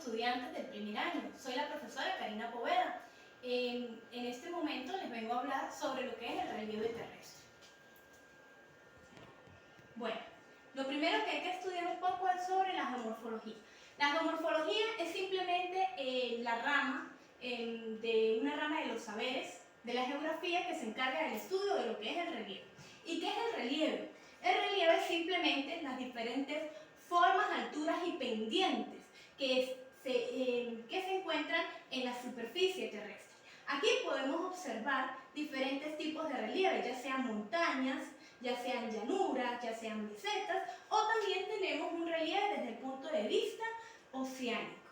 estudiantes del primer año. Soy la profesora Karina Poveda. En este momento les vengo a hablar sobre lo que es el relieve terrestre. Bueno, lo primero que hay que estudiar un poco es sobre la geomorfología. La geomorfología es simplemente la rama de una rama de los saberes de la geografía que se encarga del estudio de lo que es el relieve. ¿Y qué es el relieve? El relieve es simplemente las diferentes formas, alturas y pendientes que se encuentran en la superficie terrestre. Aquí podemos observar diferentes tipos de relieve, ya sean montañas, ya sean llanuras, ya sean mesetas, o también tenemos un relieve desde el punto de vista oceánico.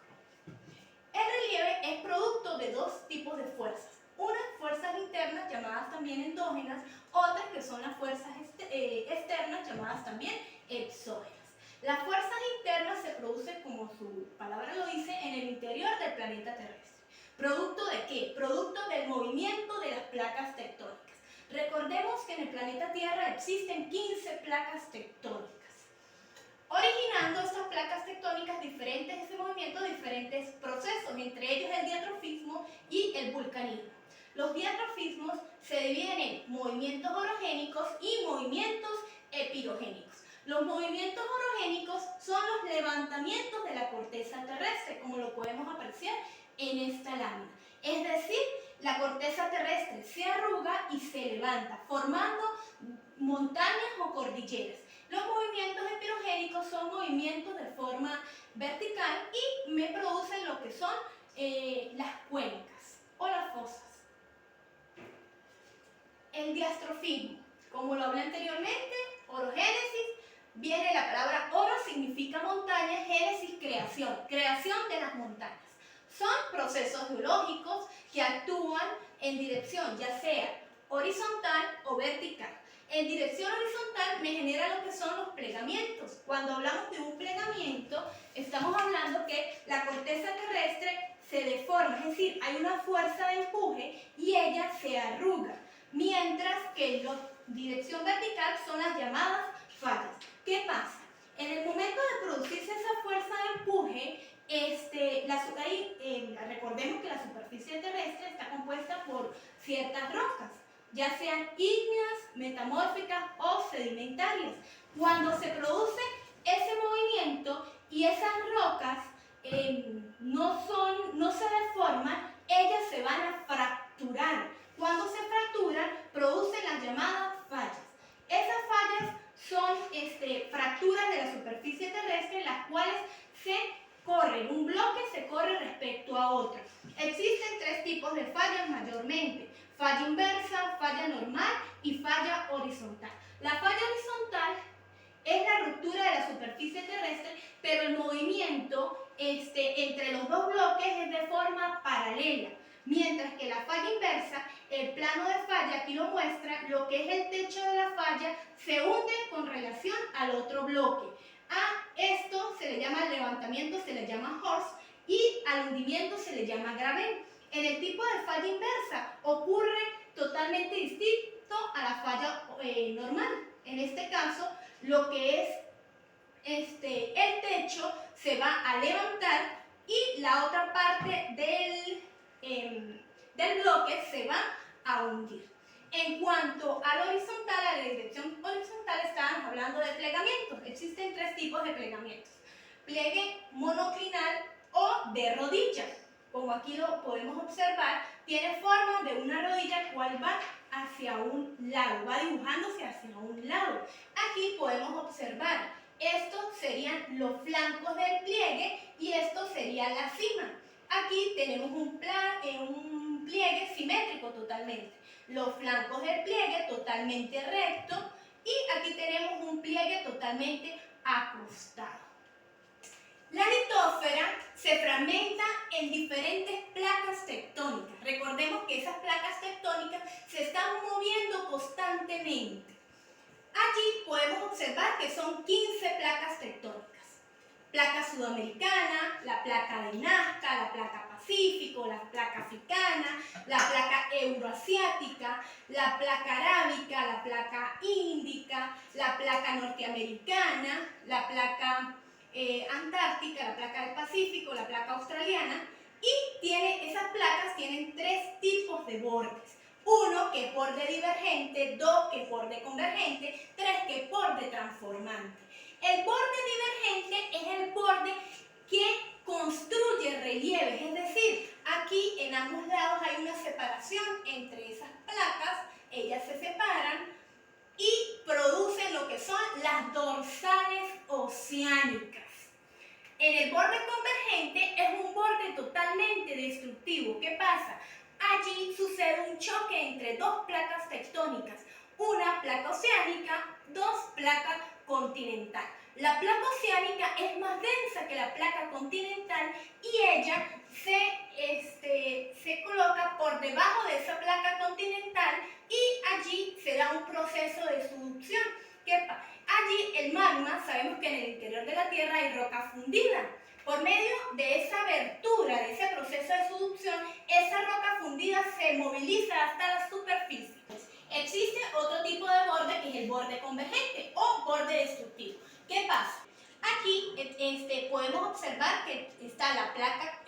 El relieve es producto de dos tipos de fuerzas. Unas fuerzas internas llamadas también endógenas, otras que son las fuerzas externas llamadas también exógenas. Las fuerzas internas se producen, como su palabra lo dice, en el interior del planeta terrestre. ¿Producto de qué? Producto del movimiento de las placas tectónicas. Recordemos que en el planeta Tierra existen 15 placas tectónicas, originando estas placas tectónicas diferentes, ese movimiento, diferentes procesos, entre ellos el diatrofismo y el vulcanismo. Los diatrofismos se dividen en movimientos orogénicos y movimientos epirogénicos. Los movimientos orogénicos son los levantamientos de la corteza terrestre, como lo podemos apreciar en esta lámina. Es decir, la corteza terrestre se arruga y se levanta, formando montañas o cordilleras. Los movimientos epirogénicos son movimientos de forma vertical y me producen lo que son las cuencas o las fosas. El diastrofismo, como lo hablé anteriormente, orogénesis, viene la palabra oro, significa montaña, génesis, creación de las montañas. Son procesos geológicos que actúan en dirección ya sea horizontal o vertical. En dirección horizontal me genera lo que son los plegamientos. Cuando hablamos de un plegamiento, estamos hablando que la corteza terrestre se deforma, es decir, hay una fuerza de empuje y ella se arruga, mientras que en dirección vertical son las llamadas fallas. ¿Qué pasa? En el momento de producirse esa fuerza de empuje, recordemos que la superficie terrestre está compuesta por ciertas rocas, ya sean ígneas, metamórficas o sedimentarias. Cuando se produce ese movimiento y esas rocas no se deforman, ellas se van a fracturar. Cuando se fracturan, producen las llamadas fallas. Esas fallas son fracturas de la superficie terrestre, las cuales un bloque se corre respecto a otro. Existen tres tipos de fallas mayormente: falla inversa, falla normal y falla horizontal. La falla horizontal es la ruptura de la superficie terrestre, pero el movimiento entre los dos bloques es de forma paralela. Mientras que la falla inversa, el plano de falla aquí lo muestra, lo que es el techo de la falla se hunde con relación al otro bloque. A esto se le llama levantamiento, se le llama horst, y al hundimiento se le llama graben. En el tipo de falla inversa ocurre totalmente distinto a la falla normal. En este caso, lo que es el techo se va a levantar y la otra parte del bloque se va a hundir. En cuanto al horizontal, a la dirección horizontal, estábamos hablando de plegamientos. Existen tres tipos de plegamientos: pliegue monoclinal o de rodilla. Como aquí lo podemos observar, tiene forma de una rodilla, cual va hacia un lado, va dibujándose hacia un lado. Aquí podemos observar, estos serían los flancos del pliegue y esto sería la cima. Aquí tenemos un pliegue simétrico totalmente, los flancos del pliegue totalmente recto y aquí tenemos un pliegue totalmente acostado. La litósfera se fragmenta en diferentes placas tectónicas. Recordemos que esas placas tectónicas se están moviendo constantemente. Allí podemos observar que son 15 placas tectónicas. Placa sudamericana, la placa de Nazca, la placa Pacífico, la placa africana, la placa euroasiática, la placa arábica, la placa índica, la placa norteamericana, la placa antártica, la placa del Pacífico, la placa australiana, y esas placas tienen tres tipos de bordes. Uno que es borde divergente, dos que es borde convergente, tres que es borde transformante. El borde divergente es el borde que construye relieves, es decir, aquí en ambos lados hay una separación entre esas placas, ellas se separan y producen lo que son las dorsales oceánicas. En el borde convergente es un borde totalmente destructivo. ¿Qué pasa? Allí sucede un choque entre dos placas tectónicas, una placa oceánica, dos placas continental. La placa oceánica es más densa que la placa continental y ella se coloca por debajo de esa placa continental y allí se da un proceso de subducción. Allí el magma, sabemos que en el interior de la Tierra hay roca fundida. Por medio de esa abertura, de ese proceso de subducción, esa roca fundida se moviliza hasta la superficie. Existe otro tipo de borde que es el borde convergente o borde destructivo. ¿Qué pasa? Aquí podemos observar que está la placa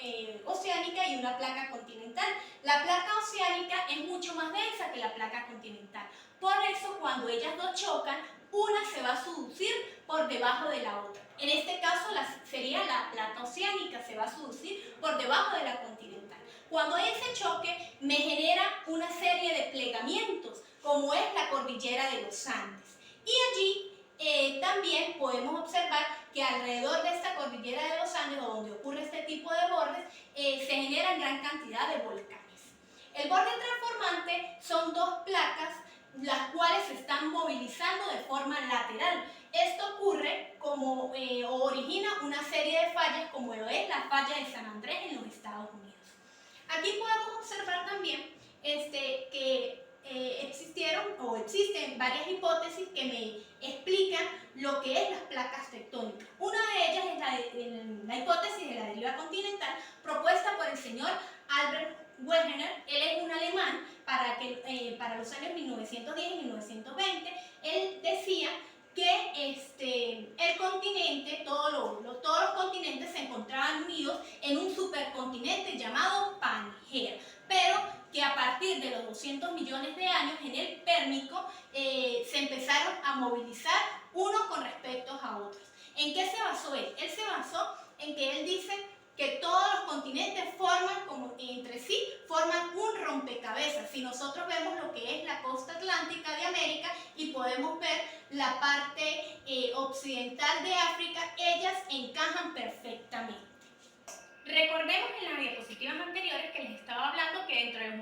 oceánica y una placa continental. La placa oceánica es mucho más densa que la placa continental. Por eso, cuando ellas dos chocan, una se va a subducir por debajo de la otra. En este caso sería la placa oceánica, se va a subducir por debajo de la continental. Cuando hay ese choque, me genera una serie de plegamientos, como es la cordillera de los Andes. Y allí también podemos observar que alrededor de esta cordillera de los Andes, donde ocurre este tipo de bordes, se generan gran cantidad de volcanes. El borde transformante son dos placas las cuales se están movilizando de forma lateral. Esto ocurre como o origina una serie de fallas como lo es la falla de San Andrés en los Estados Unidos. Aquí podemos observar también que existen varias hipótesis que me explican lo que es las placas tectónicas. Una de ellas es la hipótesis de la deriva continental propuesta por el señor Albert Wegener. Él es un alemán para los años 1910 y 1920. Él decía que el continente, todos los continentes se encontraban unidos en un supercontinente llamado Pangea, pero que a partir de los 200 millones de años en el Pérmico se empezaron a movilizar unos con respecto a otros. ¿En qué se basó él? Él se basó en que él dice que todos los continentes entre sí forman un rompecabezas. Si nosotros vemos lo que es la costa atlántica de América y podemos ver la parte occidental de África, ellas encajan perfectamente. Recordemos en las diapositivas anteriores que les estaba hablando que dentro de los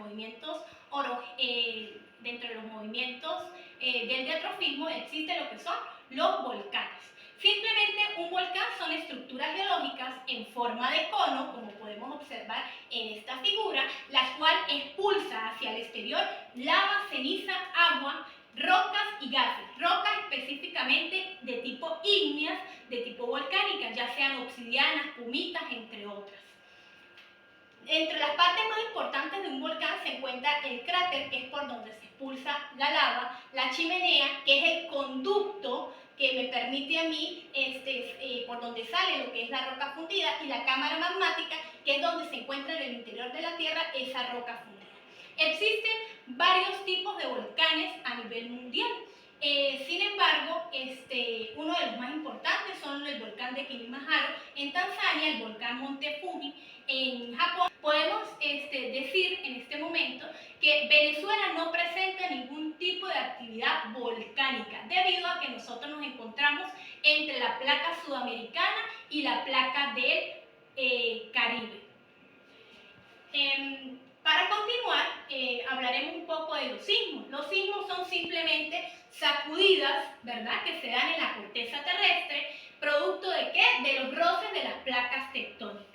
movimientos del diatrofismo existe lo que son los volcanes. Simplemente un volcán son estructuras geológicas en forma de cono, como podemos observar en esta figura, la cual expulsa hacia el exterior lava, ceniza, agua, rocas y gases. Rocas específicamente de tipo ígneas, de tipo volcánicas, ya sean obsidianas, pumitas, entre otras. Entre las partes más importantes de un volcán se encuentra el cráter, que es por donde se expulsa la lava, la chimenea, que es el conducto que me permite a mí, por donde sale lo que es la roca fundida, y la cámara magmática, que es donde se encuentra en el interior de la Tierra esa roca fundida. Existen varios tipos de volcanes a nivel mundial. Sin embargo, uno de los más importantes son el volcán de Kilimanjaro en Tanzania, el volcán Monte Fuji en Japón. Podemos decir en este momento que Venezuela no presenta ningún tipo de actividad volcánica debido a que nosotros nos encontramos entre la placa sudamericana y la placa del Caribe. Para continuar, hablaremos un poco de los sismos. Los sismos son simplemente sacudidas, ¿verdad?, que se dan en la corteza terrestre, producto de ¿qué? De los roces de las placas tectónicas.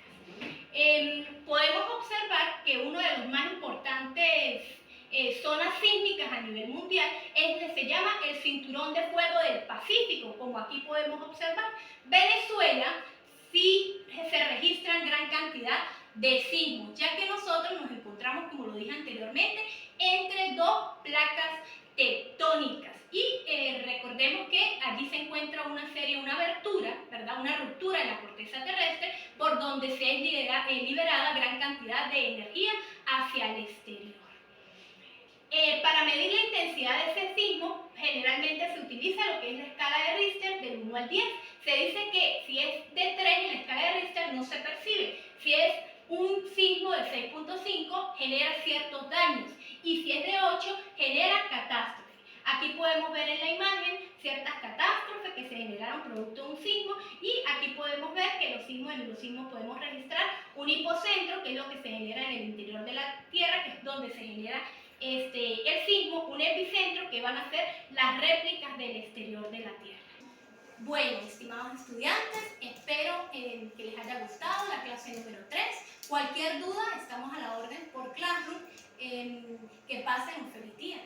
Podemos observar que uno de los más importantes zonas sísmicas a nivel mundial se llama el Cinturón de Fuego del Pacífico, como aquí podemos observar. Venezuela sí se registran gran cantidad de sismos, ya que nosotros nos encontramos, como lo dije anteriormente, entre dos placas tectónicas. Y recordemos que allí se encuentra una abertura, ¿verdad? Una ruptura en la corteza terrestre por donde se es liberada gran cantidad de energía hacia el exterior. Para medir la intensidad de ese sismo, generalmente se utiliza lo que es la escala de Richter del 1 al 10. Se dice que si es de 3 en la escala de Richter no se percibe. Si es un sismo de 6.5 genera ciertos daños y si es de 8 genera catástrofes. Aquí podemos ver en la imagen ciertas catástrofes que se generaron producto de un sismo y aquí podemos ver que en los sismos podemos registrar un hipocentro, que es lo que se genera en el interior de la Tierra, que es donde se genera el sismo, un epicentro, que van a ser las réplicas del exterior de la Tierra. Bueno, estimados estudiantes, espero que les haya gustado la clase número 3. Cualquier duda, estamos a la orden por Classroom. Que pasen un feliz día.